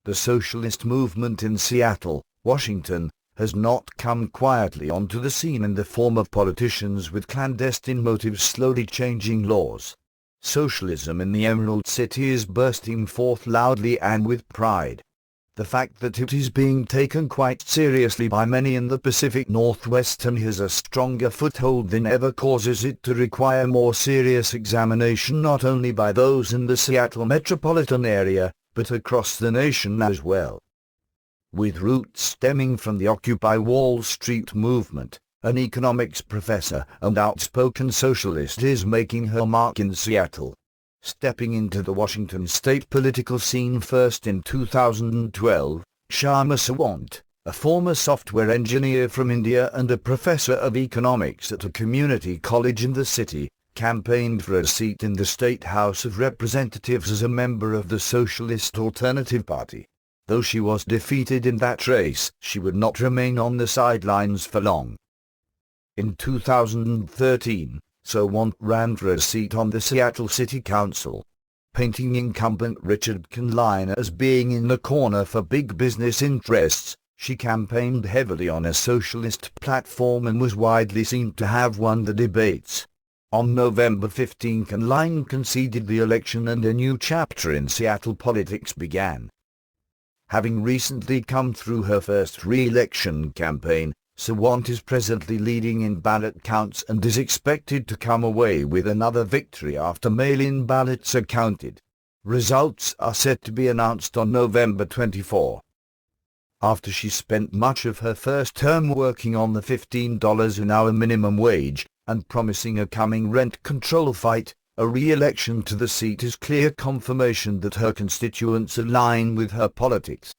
The socialist movement in Seattle, Washington, has not come quietly onto the scene in the form of politicians with clandestine motives slowly changing laws. Socialism in the Emerald City is bursting forth loudly and with pride. The fact that it is being taken quite seriously by many in the Pacific Northwest and has a stronger foothold than ever causes it to require more serious examination not only by those in the Seattle metropolitan area, but across the nation as well. With roots stemming from the Occupy Wall Street movement, an economics professor and outspoken socialist is making her mark in Seattle. Stepping into the Washington state political scene first in 2012, Kshama Sawant, a former software engineer from India and a professor of economics at a community college in the city, campaigned for a seat in the State House of Representatives as a member of the Socialist Alternative Party. Though she was defeated in that race, she would not remain on the sidelines for long. In 2013, Sawant ran for a seat on the Seattle City Council. Painting incumbent Richard Kline as being in the corner for big business interests, she campaigned heavily on a socialist platform and was widely seen to have won the debates. On November 15, Kline conceded the election and a new chapter in Seattle politics began. Having recently come through her first re-election campaign, Sawant is presently leading in ballot counts and is expected to come away with another victory after mail-in ballots are counted. Results are set to be announced on November 24. After she spent much of her first term working on the $15 an hour minimum wage and promising a coming rent control fight, a re-election to the seat is clear confirmation that her constituents align with her politics.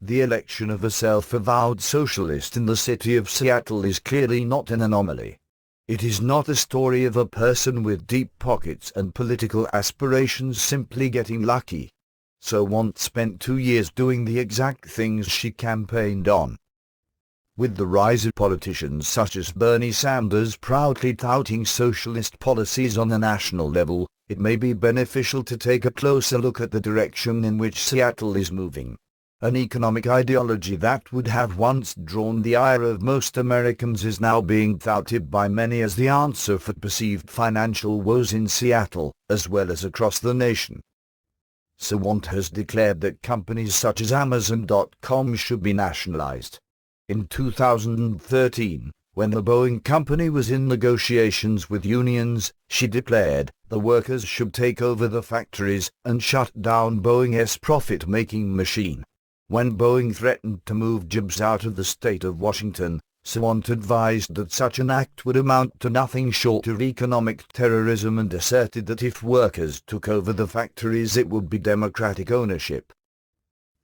The election of a self-avowed socialist in the city of Seattle is clearly not an anomaly. It is not a story of a person with deep pockets and political aspirations simply getting lucky. Sawant spent 2 years doing the exact things she campaigned on. With the rise of politicians such as Bernie Sanders proudly touting socialist policies on a national level, it may be beneficial to take a closer look at the direction in which Seattle is moving. An economic ideology that would have once drawn the ire of most Americans is now being touted by many as the answer for perceived financial woes in Seattle, as well as across the nation. Sawant has declared that companies such as Amazon.com should be nationalized. In 2013, when the Boeing company was in negotiations with unions, she declared the workers should take over the factories and shut down Boeing's profit-making machine. When Boeing threatened to move jobs out of the state of Washington, Sawant advised that such an act would amount to nothing short of economic terrorism and asserted that if workers took over the factories it would be democratic ownership.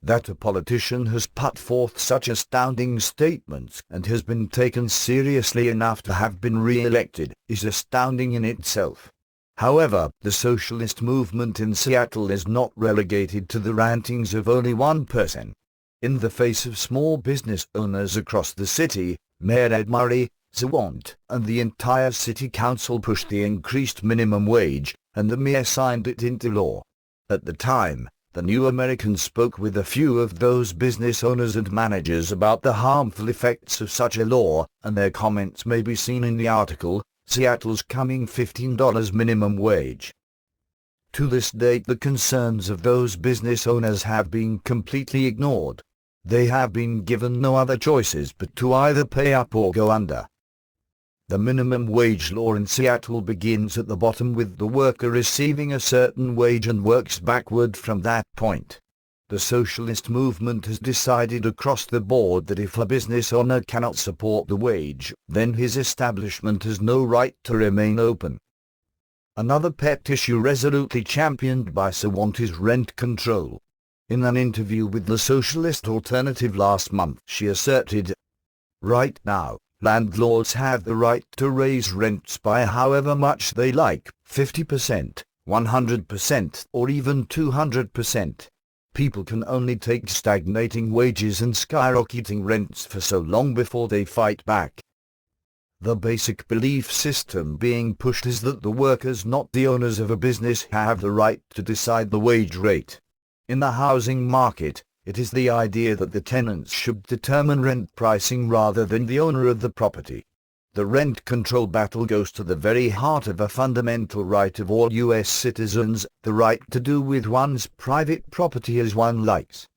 That a politician has put forth such astounding statements and has been taken seriously enough to have been re-elected is astounding in itself. However, the socialist movement in Seattle is not relegated to the rantings of only one person. In the face of small business owners across the city, Mayor Ed Murray, Sawant, and the entire city council pushed the increased minimum wage, and the mayor signed it into law. At the time, the New American spoke with a few of those business owners and managers about the harmful effects of such a law, and their comments may be seen in the article, Seattle's Coming $15 Minimum Wage. To this date the concerns of those business owners have been completely ignored. They have been given no other choices but to either pay up or go under. The minimum wage law in Seattle begins at the bottom with the worker receiving a certain wage and works backward from that point. The socialist movement has decided across the board that if a business owner cannot support the wage, then his establishment has no right to remain open. Another pet issue resolutely championed by Sawant is rent control. In an interview with the Socialist Alternative last month, she asserted, "Right now, landlords have the right to raise rents by however much they like, 50%, 100%, or even 200%. People can only take stagnating wages and skyrocketing rents for so long before they fight back." The basic belief system being pushed is that the workers, not the owners of a business, have the right to decide the wage rate. In the housing market, it is the idea that the tenants should determine rent pricing rather than the owner of the property. The rent control battle goes to the very heart of a fundamental right of all U.S. citizens, the right to do with one's private property as one likes.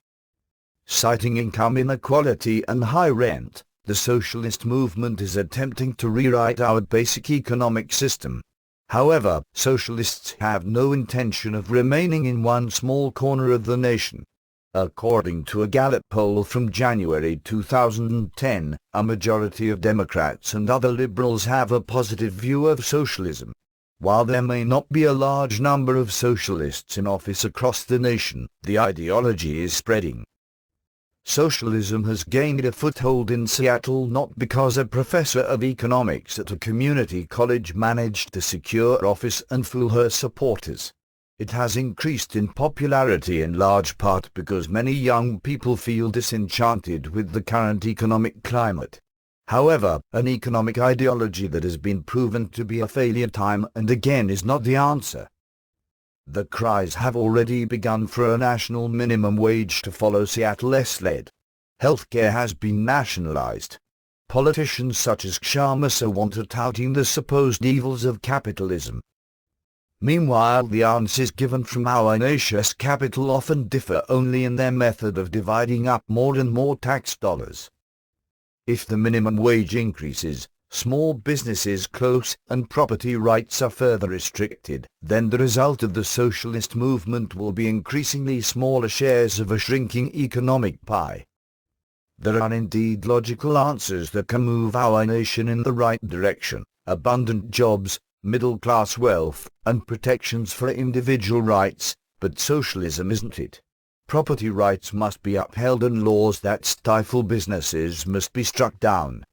Citing income inequality and high rent, the socialist movement is attempting to rewrite our basic economic system. However, socialists have no intention of remaining in one small corner of the nation. According to a Gallup poll from January 2010, a majority of Democrats and other liberals have a positive view of socialism. While there may not be a large number of socialists in office across the nation, the ideology is spreading. Socialism has gained a foothold in Seattle not because a professor of economics at a community college managed to secure office and fool her supporters. It has increased in popularity in large part because many young people feel disenchanted with the current economic climate. However, an economic ideology that has been proven to be a failure time and again is not the answer. The cries have already begun for a national minimum wage to follow Seattle's lead. Healthcare has been nationalized. Politicians such as Kshama Sawant are touting the supposed evils of capitalism. Meanwhile, the answers given from our nation's capital often differ only in their method of dividing up more and more tax dollars. If the minimum wage increases, small businesses close and property rights are further restricted, then the result of the socialist movement will be increasingly smaller shares of a shrinking economic pie. There are indeed logical answers that can move our nation in the right direction: abundant jobs, middle-class wealth, and protections for individual rights, but socialism isn't it. Property rights must be upheld and laws that stifle businesses must be struck down.